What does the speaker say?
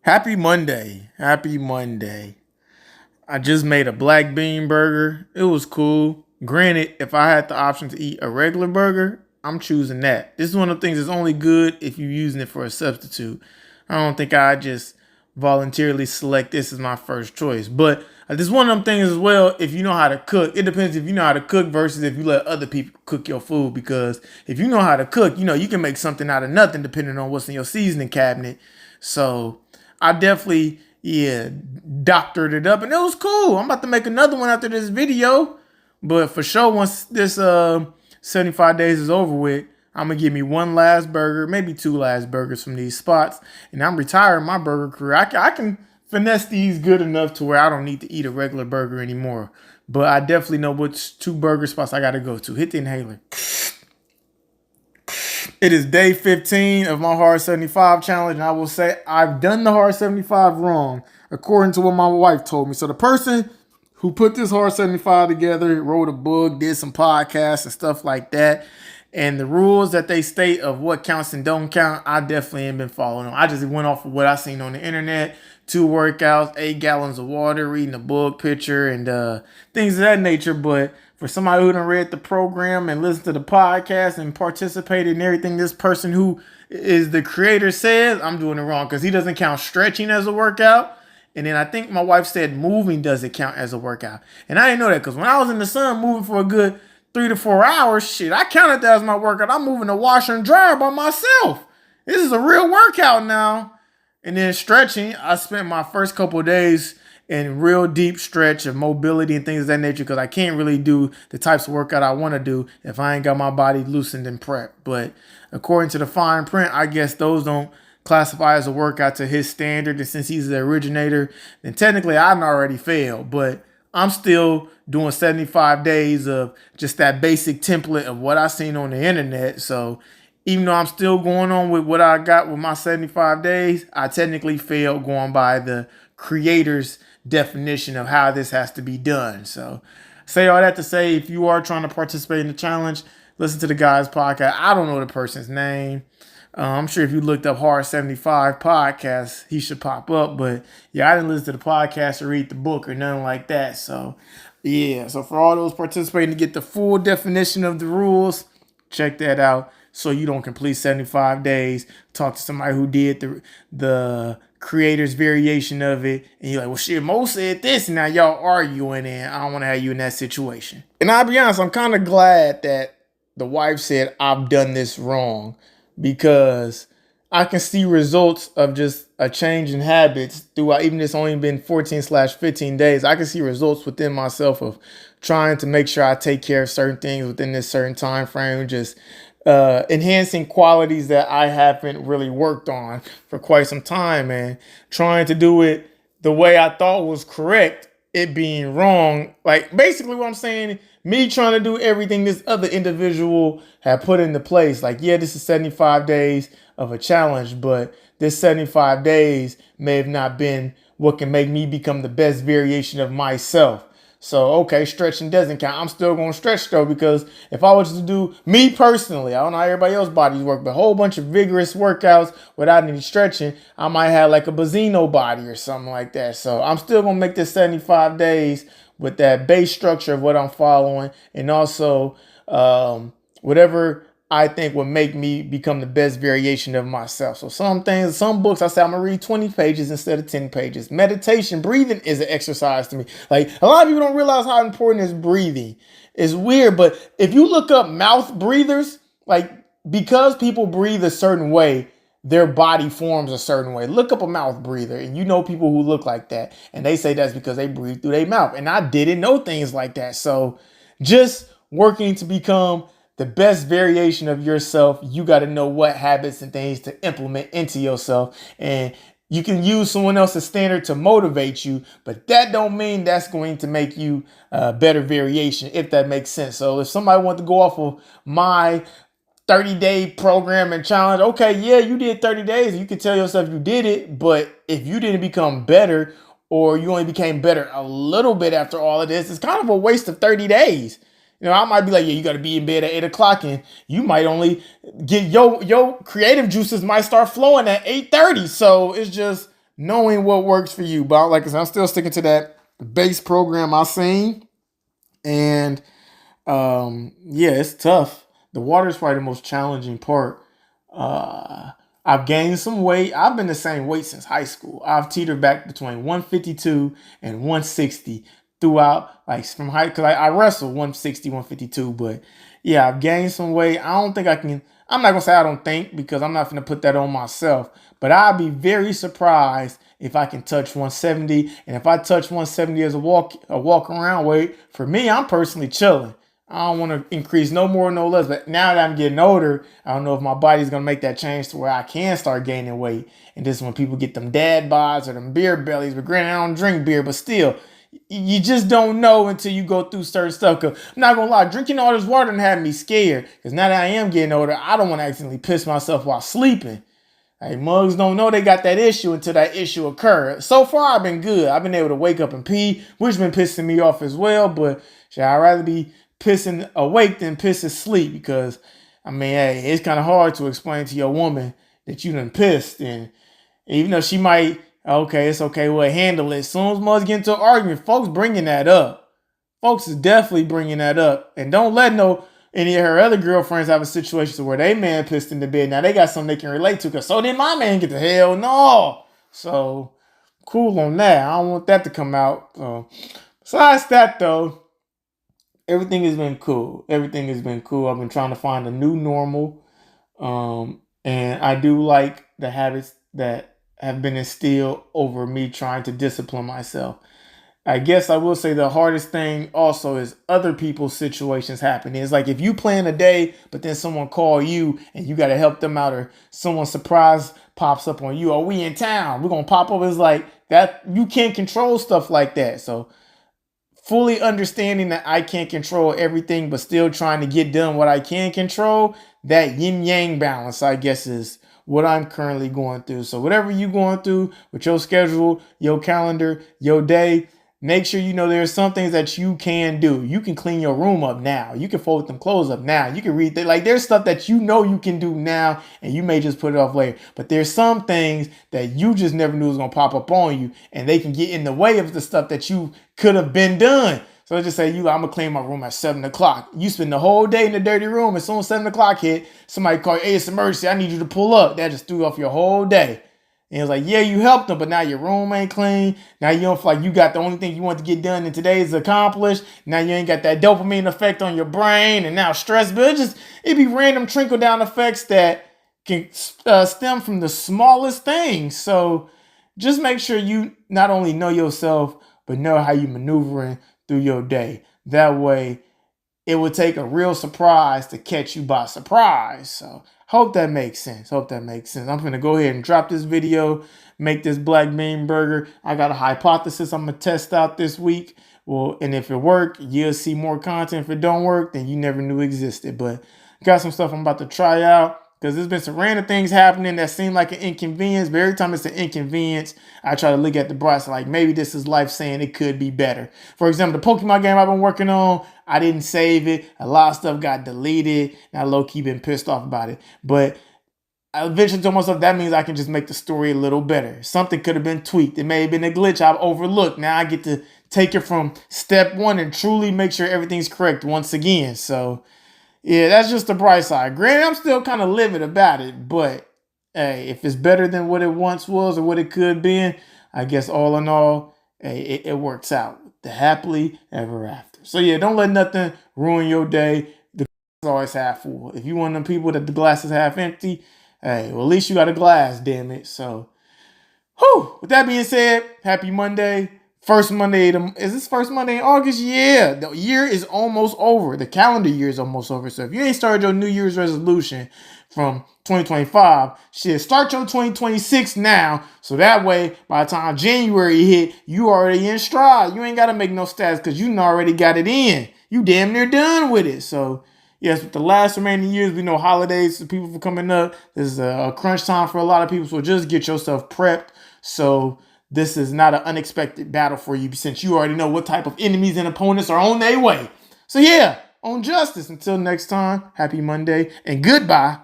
Happy Monday. Happy Monday. I just made a black bean burger. It was cool. Granted, if I had the option to eat a regular burger, I'm choosing that. This is one of the things that's only good if you're using it for a substitute. I don't think I just voluntarily select this as my first choice. But this is one of them things as well. If you know how to cook, it depends if you know how to cook versus if you let other people cook your food. Because if you know how to cook, you can make something out of nothing depending on what's in your seasoning cabinet. So I definitely, doctored it up and it was cool. I'm about to make another one after this video. But for sure, once this 75 days is over with, I'm gonna give me one last burger, maybe two last burgers from these spots, and I'm retiring my burger career. I can finesse these good enough to where I don't need to eat a regular burger anymore. But I definitely know which two burger spots I gotta go to. Hit the inhaler. It is day 15 of my Hard 75 challenge, and I will say I've done the Hard 75 wrong, according to what my wife told me. So the person who put this Hard 75 together, wrote a book, did some podcasts and stuff like that, and the rules that they state of what counts and don't count, I definitely ain't been following them. I just went off of what I seen on the internet. 2 workouts, 8 gallons of water, reading a book, picture, and things of that nature. But for somebody who done read the program and listened to the podcast and participated in everything this person who is the creator says, I'm doing it wrong because he doesn't count stretching as a workout. And then I think my wife said moving doesn't count as a workout. And I didn't know that because when I was in the sun moving for a good 3 to 4 hours, shit, I counted that as my workout. I'm moving the washer and dryer by myself. This is a real workout now. And then stretching, I spent my first couple of days in real deep stretch of mobility and things of that nature because I can't really do the types of workout I want to do if I ain't got my body loosened and prepped. But according to the fine print, I guess those don't classify as a workout to his standard. And since he's the originator, then technically I've already failed. But I'm still doing 75 days of just that basic template of what I seen on the internet. So even though I'm still going on with what I got with my 75 days, I technically failed going by the creator's definition of how this has to be done. So say all that to say, if you are trying to participate in the challenge, listen to the guy's podcast. I don't know the person's name. I'm sure if you looked up Hard 75 podcast, he should pop up. But yeah, I didn't listen to the podcast or read the book or nothing like that. So yeah, so for all those participating to get the full definition of the rules, check that out. So you don't complete 75 days. Talk to somebody who did the creator's variation of it. And you're like, well, shit, Mo said this. And now y'all arguing. And I don't want to have you in that situation. And I'll be honest, I'm kind of glad that the wife said I've done this wrong. Because I can see results of just a change in habits throughout, even if it's only been 14/15 days. I can see results within myself of trying to make sure I take care of certain things within this certain time frame, just enhancing qualities that I haven't really worked on for quite some time, and trying to do it the way I thought was correct, it being wrong. Like basically what I'm saying, me trying to do everything this other individual had put into place. Like, yeah, this is 75 days of a challenge, but this 75 days may have not been what can make me become the best variation of myself. So, okay, stretching doesn't count. I'm still going to stretch though, because if I was to do, me personally, I don't know how everybody else's bodies work, but a whole bunch of vigorous workouts without any stretching, I might have like a Bazzino body or something like that. So I'm still going to make this 75 days with that base structure of what I'm following, and also whatever I think would make me become the best variation of myself. So some things, some books, I say I'm gonna read 20 pages instead of 10 pages. Meditation, breathing is an exercise to me. Like, a lot of people don't realize how important is breathing. It's weird, but if you look up mouth breathers, like, because people breathe a certain way, their body forms a certain way. Look up a mouth breather, and you know people who look like that, and they say that's because they breathe through their mouth. And I didn't know things like that. So just working to become the best variation of yourself, you got to know what habits and things to implement into yourself. And you can use someone else's standard to motivate you, but that don't mean that's going to make you a better variation, if that makes sense. So if somebody wants to go off of my 30-day program and challenge, okay, yeah, you did 30 days. You can tell yourself you did it, but if you didn't become better, or you only became better a little bit after all of this, it's kind of a waste of 30 days. You know, I might be like, yeah, you got to be in bed at 8 o'clock, and you might only get your creative juices might start flowing at 8:30. So it's just knowing what works for you. But like I said, I'm still sticking to that base program I seen. And yeah, it's tough. The water is probably the most challenging part. Uh, I've gained some weight. I've been the same weight since high school. I've teetered back between 152 and 160 throughout, like from high, because I wrestle 160, 152. But yeah, I've gained some weight. I don't think I can. I'm not gonna say I don't think because I'm not gonna put that on myself. But I'd be very surprised if I can touch 170. And if I touch 170 as a walk around weight, for me, I'm personally chilling. I don't want to increase no more, no less. But now that I'm getting older, I don't know if my body's gonna make that change to where I can start gaining weight. And this is when people get them dad bods or them beer bellies. But granted, I don't drink beer, but still, you just don't know until you go through certain stuff. Cause I'm not gonna lie, drinking all this water and had me scared. Cause now that I am getting older, I don't want to accidentally piss myself while sleeping. Hey, mugs don't know they got that issue until that issue occurred. So far, I've been good. I've been able to wake up and pee, which been pissing me off as well. But shit, I'd rather be pissing awake than piss asleep because, I mean, hey, it's kind of hard to explain to your woman that you done pissed. And even though she might, okay, it's okay, we'll handle it. As soon as mugs get into an argument, folks bringing that up. Folks is definitely bringing that up. And don't let any of her other girlfriends have a situation where they man pissed in the bed. Now they got something they can relate to because so did my man get the hell no. So cool on that. I don't want that to come out. Besides that though, everything has been cool. Everything has been cool. I've been trying to find a new normal. And I do like the habits that have been instilled over me trying to discipline myself. I guess I will say the hardest thing also is other people's situations happening. It's like if you plan a day, but then someone call you and you got to help them out, or someone surprise pops up on you. Oh, we in town. We're gonna pop up. It's like that. You can't control stuff like that. So fully understanding that I can't control everything, but still trying to get done what I can control. That yin yang balance, I guess, is what I'm currently going through. So whatever you're going through with your schedule, your calendar, your day, make sure you know there's some things that you can do. You can clean your room up now. You can fold them clothes up now. You can read like there's stuff that you know you can do now and you may just put it off later. But there's some things that you just never knew was gonna pop up on you and they can get in the way of the stuff that you could have been done. So let's just say I'm gonna clean my room at 7 o'clock. You spend the whole day in the dirty room. As soon as 7 o'clock hit, somebody call you, hey, it's emergency. I need you to pull up. That just threw off your whole day. And it's like, yeah, you helped them, but now your room ain't clean. Now you don't feel like you got the only thing you want to get done in today is accomplished. Now you ain't got that dopamine effect on your brain, and now stress. But it be random trickle down effects that can stem from the smallest things. So just make sure you not only know yourself, but know how you maneuvering through your day. That way, it would take a real surprise to catch you by surprise. So hope that makes sense. Hope that makes sense. I'm going to go ahead and drop this video, make this black bean burger. I got a hypothesis I'm going to test out this week. Well, and if it work, you'll see more content. If it don't work, then you never knew existed. But got some stuff I'm about to try out because there's been some random things happening that seem like an inconvenience. But every time it's an inconvenience, I try to look at the bright side. Like maybe this is life saying it could be better. For example, the Pokemon game I've been working on, I didn't save it. A lot of stuff got deleted. And I low-key been pissed off about it. But I eventually told myself that means I can just make the story a little better. Something could have been tweaked. It may have been a glitch I've overlooked. Now I get to take it from step one and truly make sure everything's correct once again. So yeah, that's just the bright side. Granted, I'm still kind of livid about it, but hey, if it's better than what it once was or what it could be, I guess all in all, hey, it works out. The happily ever after. So yeah, don't let nothing ruin your day. The glass is always half full. If you one of them people that the glass is half empty, hey, well at least you got a glass, damn it. So, whew. With that being said, happy Monday. First Monday, is this first Monday in August? Yeah, the year is almost over. The calendar year is almost over. So if you ain't started your New Year's resolution from 2025, shit, start your 2026 now. So that way, by the time January hit, you already in stride. You ain't got to make no stats because you already got it in. You damn near done with it. So yes, with the last remaining years, we know holidays, people for coming up. This is a crunch time for a lot of people. So just get yourself prepped. So this is not an unexpected battle for you since you already know what type of enemies and opponents are on their way. So yeah, on justice. Until next time, happy Monday and goodbye.